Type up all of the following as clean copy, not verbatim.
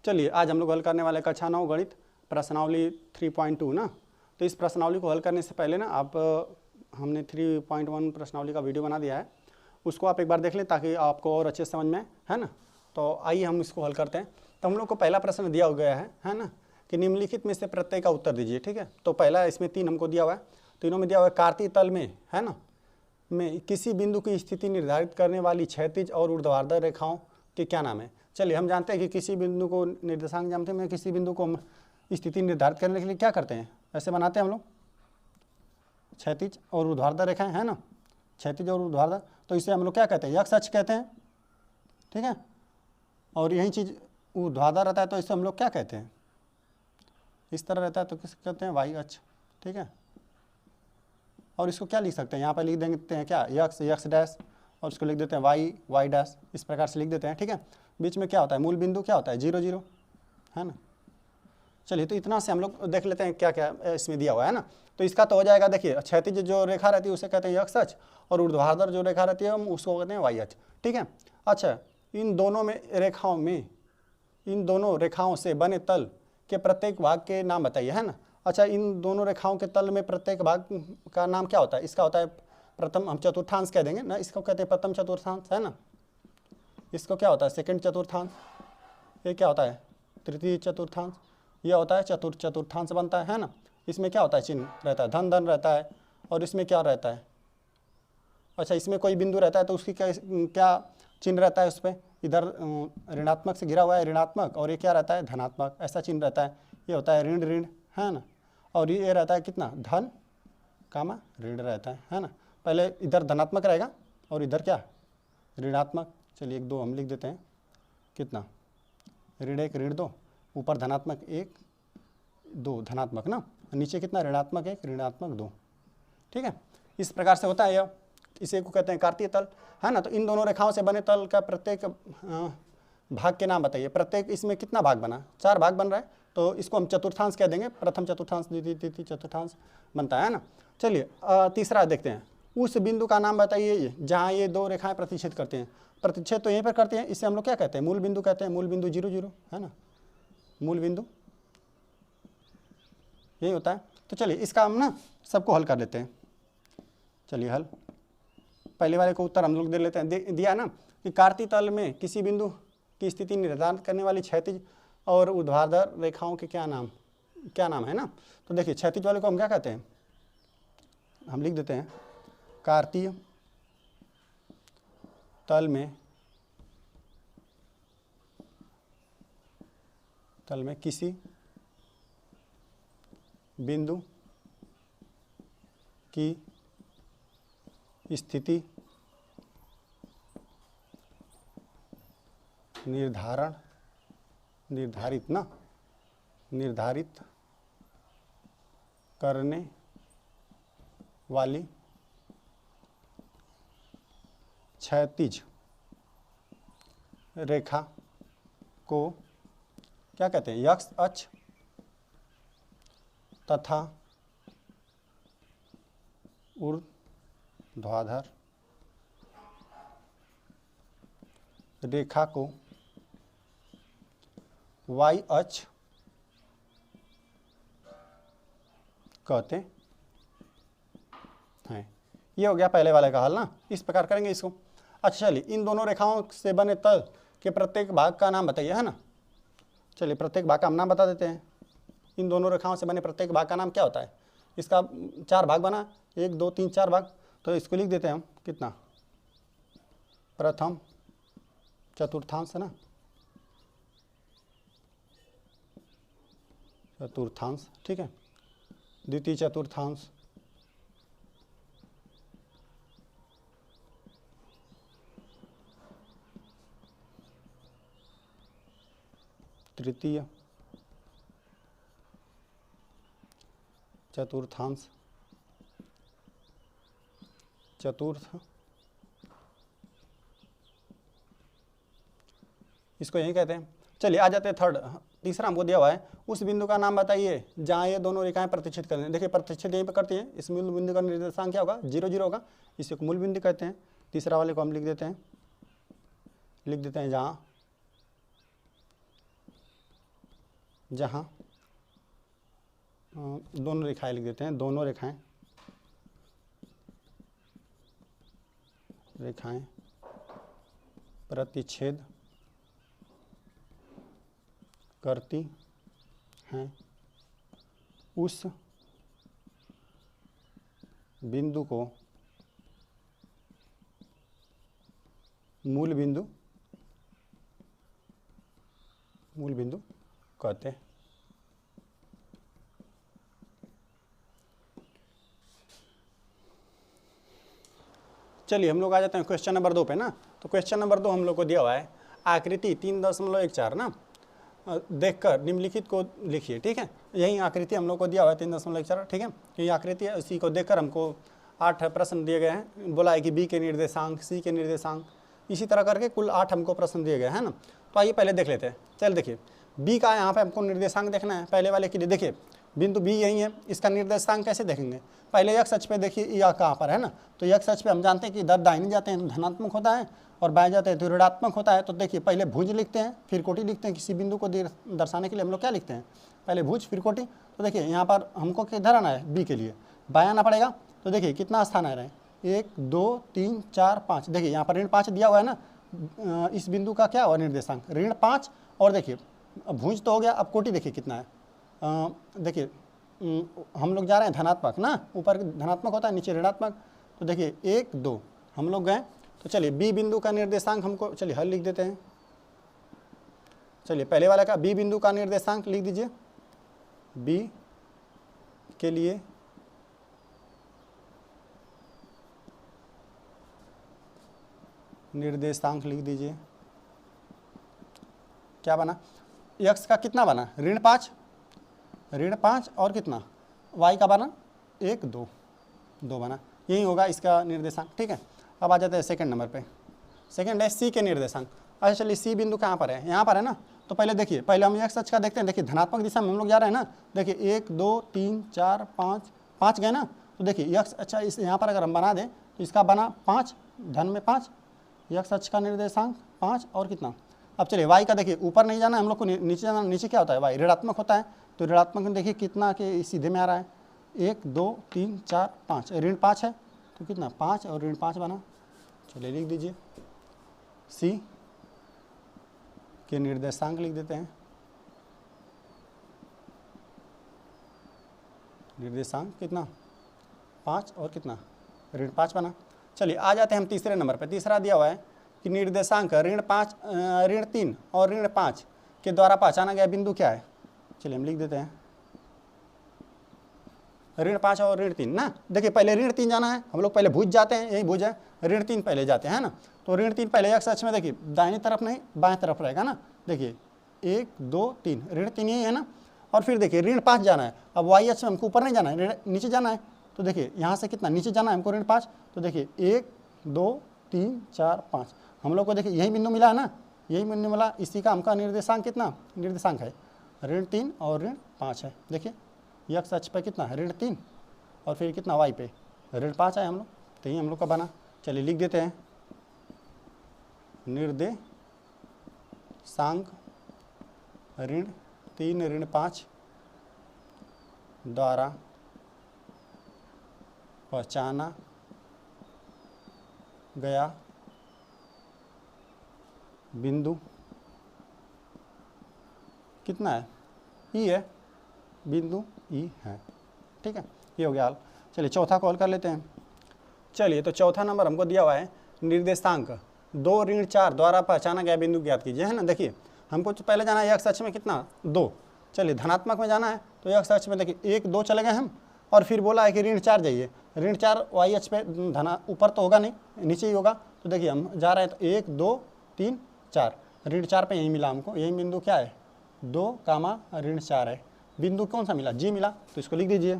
चलिए आज हम लोग हल करने वाले कक्षा 9 गणित प्रश्नावली 3.2 ना। तो इस प्रश्नावली को हल करने से पहले ना आप हमने 3.1 प्रश्नावली का वीडियो बना दिया है, उसको आप एक बार देख लें ताकि आपको और अच्छे समझ में है ना। तो आइए हम इसको हल करते हैं। तो हम लोग को पहला प्रश्न दिया गया है ना, कि निम्नलिखित में से प्रत्येक का उत्तर दीजिए। ठीक है, तो पहला इसमें 3 हमको दिया हुआ है, तीनों में दिया हुआ है कार्तीय तल में है ना में किसी बिंदु की स्थिति निर्धारित करने वाली क्षैतिज और ऊर्ध्वाधर रेखाओं के क्या नाम है। चलिए हम जानते हैं कि किसी बिंदु को निर्देशांक जानते हैं, किसी बिंदु को हम स्थिति निर्धारित करने के लिए क्या करते हैं, ऐसे बनाते हैं हम लोग क्षैतिज और ऊर्ध्वाधर रेखाएं है ना, क्षैतिज और ऊर्ध्वाधर। तो इसे हम लोग क्या कहते हैं, एक्स अक्ष कहते हैं। ठीक है, और यही चीज़ ऊर्ध्वाधर रहता है तो इसे हम लोग क्या कहते हैं, इस तरह रहता है तो किस कहते हैं, वाई अक्ष। ठीक है, और इसको क्या लिख सकते हैं, यहाँ पर लिख देते हैं क्या, यक्स यक्स डैश, और उसको लिख देते हैं वाई वाई डैश, इस प्रकार से लिख देते हैं। ठीक है, बीच में क्या होता है, मूल बिंदु क्या होता है, 0 0 है ना। चलिए तो इतना से हम लोग देख लेते हैं क्या क्या इसमें दिया हुआ है ना। तो इसका तो हो जाएगा, देखिए क्षैतिज जो रेखा रहती है उसे कहते हैं यक्स अक्ष, और ऊर्ध्वाधर जो रेखा रहती है हम उसको कहते हैं वाई अक्ष। ठीक है, अच्छा इन दोनों रेखाओं से बने तल के प्रत्येक भाग के नाम बताइए है ना। अच्छा, इन दोनों रेखाओं के तल में प्रत्येक भाग का नाम क्या होता है, इसका होता है प्रथम, हम चतुर्थांश कह देंगे ना, इसको कहते हैं प्रथम चतुर्थांश है ना। इसको क्या होता है, सेकंड चतुर्थांश। ये क्या होता है, तृतीय चतुर्थांश। यह होता है चतुर्थ चतुर्थांश बनता है ना। इसमें क्या होता है, चिन्ह रहता है, धन धन रहता है, और इसमें क्या रहता है, अच्छा इसमें कोई बिंदु रहता है तो उसकी क्या चिन्ह रहता है, उस पर इधर ऋणात्मक से घिरा हुआ है ऋणात्मक, और ये क्या रहता है, धनात्मक, ऐसा चिन्ह रहता है। ये होता है ऋण ऋण है ना, और ये रहता है कितना, धन कामा ऋण रहता है ना। पहले इधर धनात्मक रहेगा और इधर क्या, ऋणात्मक। चलिए 1 2 हम लिख देते हैं, कितना, ऋण 1 ऋण 2, ऊपर धनात्मक 1 2 धनात्मक ना, नीचे कितना, ऋणात्मक 1 ऋणात्मक 2। ठीक है, इस प्रकार से होता है यह, इसे को कहते हैं कार्तीय तल है ना। तो इन दोनों रेखाओं से बने तल का प्रत्येक भाग के नाम बताइए। प्रत्येक इसमें कितना भाग बना, 4 भाग बन रहा है, तो इसको हम चतुर्थांश कह देंगे, प्रथम चतुर्थांश द्वितीय तृतीय चतुर्थांश बनता है ना। चलिए तीसरा देखते हैं, उस बिंदु का नाम बताइए जहाँ ये 2 रेखाएं प्रतिच्छेद करते हैं। प्रतिच्छेद तो यहीं पर करते हैं, इसे हम लोग क्या कहते हैं, मूल बिंदु कहते हैं। मूल बिंदु 0 0 है ना, मूल बिंदु यही होता है। तो चलिए इसका हम ना सबको हल कर लेते हैं। चलिए हल, पहले वाले को उत्तर हम लोग दे लेते हैं। दिया ना कि कार्तीय तल में किसी बिंदु की स्थिति निर्धारित करने वाली क्षैतिज और ऊर्ध्वाधर रेखाओं के क्या नाम है ना। तो देखिए क्षैतिज वाले को हम क्या कहते हैं, हम लिख देते हैं कार्तीय तल में किसी बिंदु की स्थिति निर्धारित करने वाली क्षैतिज रेखा को क्या कहते हैं, यक्स अक्ष तथा ऊर्ध्वाधर रेखा को वाई अक्ष कहते हैं। ये हो गया पहले वाले का हल ना, इस प्रकार करेंगे इसको। अच्छा चलिए इन दोनों रेखाओं से बने तल के प्रत्येक भाग का नाम बताइए है ना। चलिए प्रत्येक भाग का हम नाम बता देते हैं। इन दोनों रेखाओं से बने प्रत्येक भाग का नाम क्या होता है, इसका 4 भाग बना, 1 2 3 4 भाग, तो इसको लिख देते हैं हम कितना, प्रथम चतुर्थांश है ना, चतुर्थांश। ठीक है, द्वितीय चतुर्थांश, तृतीय चतुर्थांश, चतुर्थ, इसको यही कहते हैं। चलिए आ जाते हैं थर्ड, तीसरा हमको दिया हुआ है, उस बिंदु का नाम बताइए जहाँ ये दोनों रेखाएं प्रतिच्छेद करते हैं। देखिए प्रतिच्छेद यहीं पर करती हैं, इस मूल बिंदु का निर्देशांक क्या होगा, 0 0 होगा, इसे मूल बिंदु कहते हैं। तीसरा वाले को हम लिख देते हैं जहाँ जहाँ दोनों रेखाएं लिख देते हैं, दोनों रेखाएं प्रतिच्छेद करती हैं, उस बिंदु को मूल बिंदु कहते हैं। चलिए हम लोग आ जाते हैं क्वेश्चन नंबर 2 पे ना। तो क्वेश्चन नंबर 2 हम लोग को दिया हुआ है आकृति 3.14 ना, देखकर निम्नलिखित को लिखिए। ठीक है, यही आकृति हम लोग को दिया हुआ है 3.14। ठीक है, ये आकृति है, इसी को देखकर हमको 8 प्रश्न दिए गए हैं। बोला है कि बी के निर्देशांक, सी के निर्देशांक, इसी तरह करके कुल 8 हमको प्रश्न दिए गए हैं ना। तो आइए पहले देख लेते हैं। चल देखिए बी का यहाँ पे हमको निर्देशांक देखना है। पहले वाले के लिए देखिए बिंदु बी यही है, इसका निर्देशांक कैसे देखेंगे? पहले एक्स अक्ष पे देखिए यह कहाँ पर है ना, तो एक्स अक्ष पे हम जानते हैं कि इधर दाहिने जाते हैं तो धनात्मक होता है और बाएं जाते हैं तो ऋणात्मक होता है। तो देखिए पहले भुज लिखते हैं फिर कोटि लिखते हैं। किसी बिंदु को दर्शाने के लिए हम लोग क्या लिखते हैं? पहले भुज फिर कोटि। तो देखिए यहाँ पर हमको किधर आना है? बी के लिए बाएं आना पड़ेगा। तो देखिए कितना स्थान आ रहा है? 1 2 3 4 5। देखिए यहाँ पर ऋण 5 दिया हुआ है ना, इस बिंदु का क्या हुआ निर्देशांक? ऋण 5। और देखिए भुज तो हो गया, अब कोटि देखिए कितना है। देखिए हम लोग जा रहे हैं धनात्मक ना, ऊपर धनात्मक होता है नीचे ऋणात्मक। तो देखिए 1 2 हम लोग गए। तो चलिए बी बिंदु का निर्देशांक हमको, चलिए हल लिख देते हैं। चलिए पहले वाला का बी बिंदु का निर्देशांक लिख दीजिए। बी के लिए निर्देशांक लिख दीजिए। क्या बना? एक्स का कितना बना? ऋण 5 और कितना? वाई का बना 1 2 बना, यही होगा इसका निर्देशांक। ठीक है, अब आ जाते हैं सेकंड नंबर पे। सेकंड है सी के निर्देशांक। अच्छा चलिए सी बिंदु कहाँ पर है? यहाँ पर है ना। तो पहले देखिए, पहले हम एक्स अक्ष का देखते हैं। देखिए धनात्मक दिशा में हम लोग जा रहे हैं ना। देखिए 1 2 3 4 5 गए ना। तो देखिए एक्स, अच्छा इस यहाँ पर अगर हम बना दें तो इसका बना 5, धन में 5, एक्स अक्ष का निर्देशांक 5 और कितना? अब चलिए वाई का देखिए, ऊपर नहीं जाना हम लोग को, नीचे जाना। नीचे क्या होता है? वाई ऋणात्मक होता है। तो ऋणात्मक में देखिए कितना के सीधे में आ रहा है? 1 2 3 4 5, ऋण 5 है तो कितना? 5 और ऋण 5 बना। चलिए लिख दीजिए सी के निर्देशांक लिख देते हैं। निर्देशांक कितना? 5 और कितना? ऋण 5 बना। चलिए आ जाते हैं हम तीसरे नंबर पे। तीसरा दिया हुआ है कि निर्देशांक ऋण 3 और ऋण 5 के द्वारा पहचाना गया बिंदु क्या है? चलिए हम लिख देते हैं ऋण 5 और ऋण 3 ना। देखिए पहले ऋण 3 जाना है, हम लोग पहले भुज जाते हैं, यही भुज है। ऋण 3 पहले जाते हैं ना। तो ऋण 3 पहले एक्स अक्ष में देखिए दाहिनी तरफ नहीं बाएं तरफ रहेगा ना। देखिए 1 2 3, ऋण 3 यही है ना। और फिर देखिए ऋण 5 जाना है। अब वाई अक्ष में हमको ऊपर नहीं जाना है, ऋण नीचे जाना है। तो देखिए यहाँ से कितना नीचे जाना है हमको? ऋण 5। तो देखिए 1 2 3 4 5 हम लोग को देखिए यही बिंदु मिला है ना, यही बिंदु मिला। इसी का हमका निर्देशांक कितना? निर्देशांक है ऋण 3 और ऋण 5 है। देखिए एक्स अक्ष पे कितना है? ऋण 3 और फिर कितना? वाई पे ऋण 5 है हम लोग। तो यही हम लोग का बना। चलिए लिख देते हैं निर्देशांक ऋण 3 ऋण 5 द्वारा पहचाना गया बिंदु कितना है? ई है, बिंदु ई है। ठीक है, ये हो गया हाल। चलिए चौथा कॉल कर लेते हैं। चलिए तो चौथा नंबर हमको दिया हुआ है निर्देशांक 2 ऋण 4 द्वारा पहचाना गया बिंदु ज्ञात कीजिए, है ना। देखिए हमको तो पहले जाना है एक्स अक्ष में कितना? 2। चलिए धनात्मक में जाना है तो एक्स अक्ष में देखिए 1 2 चले गए हम। और फिर बोला है कि ऋण 4 जाइए। ऋण 4 वाई अक्ष पे धना ऊपर तो होगा नहीं, नीचे ही होगा। तो देखिए हम जा रहे हैं तो 1 2 3 4, ऋण 4 पे यही मिला हमको। यही बिंदु क्या है? 2 ऋण 4 है। बिंदु कौन सा मिला? जी मिला। तो इसको लिख दीजिए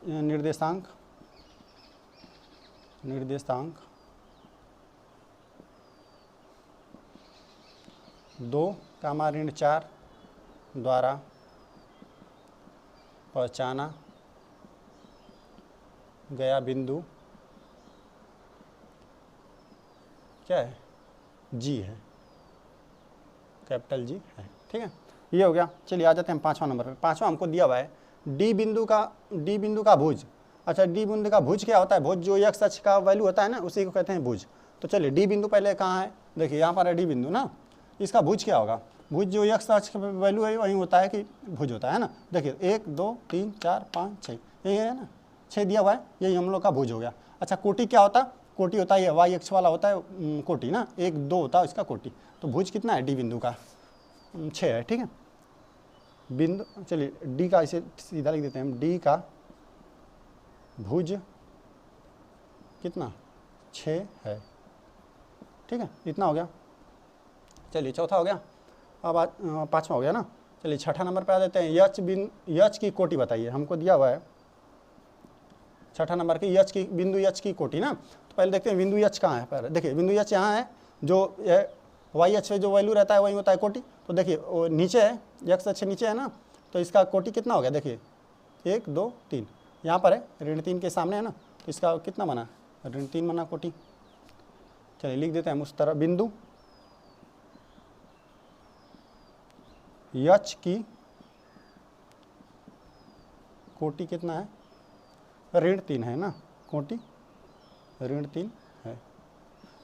निर्देशांक 2 ऋण 4 द्वारा पहचाना गया बिंदु क्या है? जी है, कैपिटल जी है। ठीक है, ये हो गया। चलिए आ जाते हैं 5वां नंबर पर। 5वां हमको दिया हुआ है डी बिंदु का भुज। अच्छा, डी बिंदु का भुज क्या होता है? भुज जो x अक्ष का वैल्यू होता है ना, उसी को कहते हैं भुज। तो चलिए डी बिंदु पहले कहाँ है? देखिए यहाँ पर है डी बिंदु ना, इसका भुज क्या होगा? भुज जो x अक्ष का वैल्यू है वही होता है कि भुज होता है ना। देखिए 1 2 3 4 5 6 यही है ना, 6 दिया हुआ है, यही हम लोग का भुज हो गया। अच्छा, कोटि क्या होता है? कोटि होता है ये y अक्ष वाला होता है कोटि ना, 1 2 होता है इसका कोटि। तो भुज कितना है डी बिंदु का? 6 है, ठीक है। बिंदु, चलिए डी का इसे सीधा लिख देते हैं हम, डी का भुज कितना? 6 है, ठीक है। इतना हो गया। चलिए चौथा हो गया, अब 5वां हो गया ना। चलिए 6ठा नंबर पे आ देते हैं। यच की कोटि बताइए, हमको दिया हुआ है 6ठा नंबर की यच की, बिंदु यच की कोटि ना। तो पहले देखते हैं बिंदु यच कहाँ है। पहले देखिए बिंदु यच यहाँ है, जो वाई अक्ष पे जो वैल्यू रहता है वही होता है कोटि। तो देखिए वो नीचे है, x अक्ष नीचे है ना, तो इसका कोटि कितना हो गया? देखिए 1 2 3 यहाँ पर है, ऋण 3 के सामने है ना, तो इसका कितना बना? ऋण 3 बना कोटि। चलिए लिख देते हैं हम उस तरह, बिंदु यच की कोटि कितना है? ऋण 3 है ना, कोटि ऋण 3 है।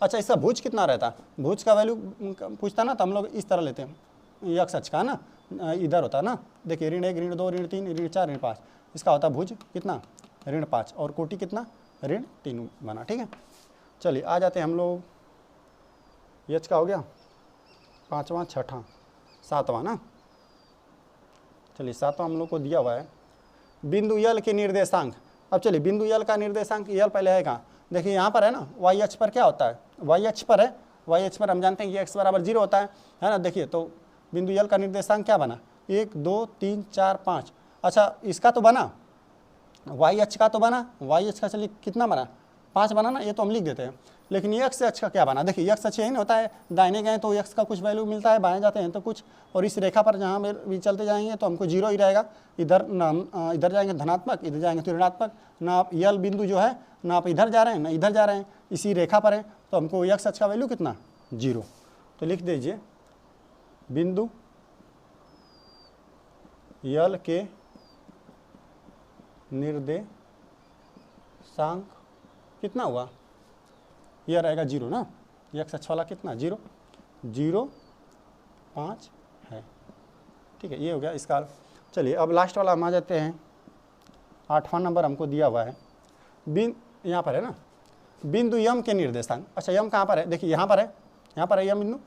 अच्छा, इसका भुज कितना रहता? भुज का वैल्यू पूछता ना, तो हम लोग इस तरह लेते हैं, x अक्ष का ना, इधर होता है ना। देखिए ऋण 1 ऋण 2 ऋण 3 ऋण 4 ऋण 5, इसका होता है भुज कितना? ऋण 5, और कोटि कितना? ऋण 3 बना, ठीक है। चलिए आ जाते हैं हम लोग, यच का हो गया 5वां 6ठा 7वां ना। चलिए 7वां हम लोग को दिया हुआ है बिंदु यल के निर्देशांक। अब चलिए बिंदु यल का निर्देशांक, यल पहले है कहाँ? देखिए यहाँ पर है ना, वाई अक्ष पर क्या होता है? वाई अक्ष पर है, वाई अक्ष पर हम जानते हैं कि x बराबर 0 होता है ना। देखिए तो बिंदु यल का निर्देशांक क्या बना? 1 2 3 4 5। अच्छा, इसका तो बना, वाई अक्ष का तो बना, वाई अक्ष का चलिए कितना बना? 5 बना ना, ये तो हम लिख देते हैं। लेकिन ये x अक्ष का क्या बना? देखिए x अक्ष यही नहीं होता है, दाहिने गए तो x का कुछ वैल्यू मिलता है, बाएं जाते हैं तो कुछ, और इस रेखा पर जहाँ भी चलते जाएंगे तो हमको 0 ही रहेगा। इधर ना, इधर जाएंगे धनात्मक, इधर जाएंगे तो ऋणात्मक। ना आप यल बिंदु जो है ना आप इधर जा रहे हैं ना इधर जा रहे हैं, इसी रेखा पर है, तो हमको x अक्ष का वैल्यू कितना? 0। तो लिख दीजिए बिंदु यल के निर्देशांक कितना हुआ? यह रहेगा 0 ना, x अक्ष वाला कितना? 0 0 5 है, ठीक है। ये हो गया इसका। चलिए अब लास्ट वाला हम आ जाते हैं, 8वां नंबर हमको दिया हुआ है यहाँ पर है ना, बिंदु यम के निर्देशांक। अच्छा, यम कहाँ पर है? देखिए यहाँ पर है, यहाँ पर है यम बिंदु।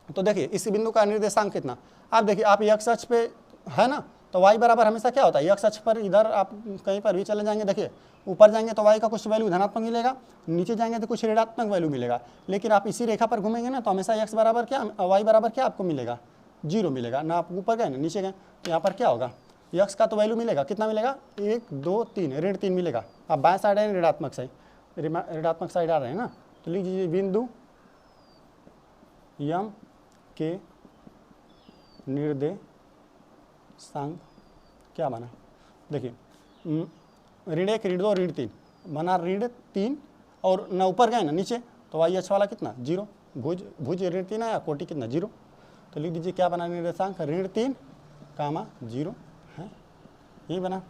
तो देखिए इस बिंदु का निर्देशांक कितना? आप देखिए, आप x अक्ष पे है ना, तो y बराबर हमेशा क्या होता है? x अक्ष पर इधर आप कहीं पर भी चले जाएंगे, देखिए ऊपर जाएंगे तो y का कुछ वैल्यू धनात्मक मिलेगा, नीचे जाएंगे तो कुछ ऋणात्मक वैल्यू मिलेगा। लेकिन आप इसी रेखा पर घूमेंगे ना, तो हमेशा x बराबर क्या, y बराबर क्या आपको मिलेगा? 0 मिलेगा ना। आप ऊपर गए ना नीचे गए, तो यहाँ पर क्या होगा? x का तो वैल्यू मिलेगा, कितना मिलेगा? 1 2 3 ऋण 3 मिलेगा। आप बाएं साइड है ऋणात्मक साइड, ऋणात्मक साइड आ रहे हैं ना, तो लिख लीजिए बिंदु यम के निर्देशांक क्या बना? देखिए ऋण 1 ऋण 2 ऋण 3 बना, ऋण 3, और न ऊपर गए ना नीचे, तो वाई अक्ष वाला कितना? 0। भुज ऋण 3 आया, कोटि कितना? 0। तो लिख दीजिए क्या बना निर्देशांक? ऋण 3 कामा 0 है, यही बना।